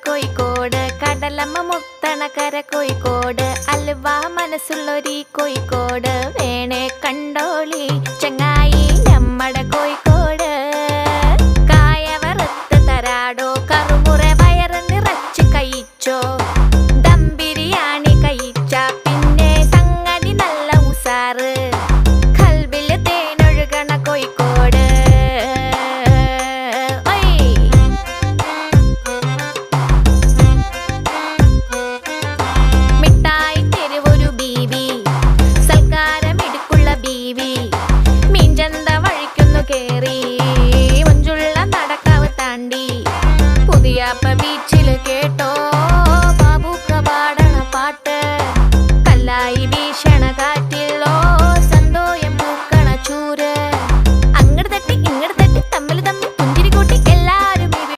കോഴിക്കോട്, കടലമ്മ മുത്തണ കര കോഴിക്കോട്, അലുവ മനസ്സുള്ളൊരീ കോഴിക്കോട്, വേണേ കണ്ടോളി ചങ്ങായി നമ്മടെ കോഴിക്കോട്. കായ വറുത്ത് തരാടോ, കറുമുറ വയറ് നിറച്ച് കഴിച്ചോ, ദം ബിരിയാണി കഴിച്ച പിന്നെ സംഗതി നല്ല ഉസാറ്, കൽബില് തേനൊഴുകണ കോഴിക്കോട്. മിഠായി തെരുവൊരു ബീവി, സൽക്കാരമിടുക്കുള്ള ബീവി, മീൻചന്ത വഴിക്കുന്നു കേറി, മഞ്ചുള്ള നടക്കാവ് താണ്ടി, പുതിയാപ്പ ബീച്ചില് കേട്ടോ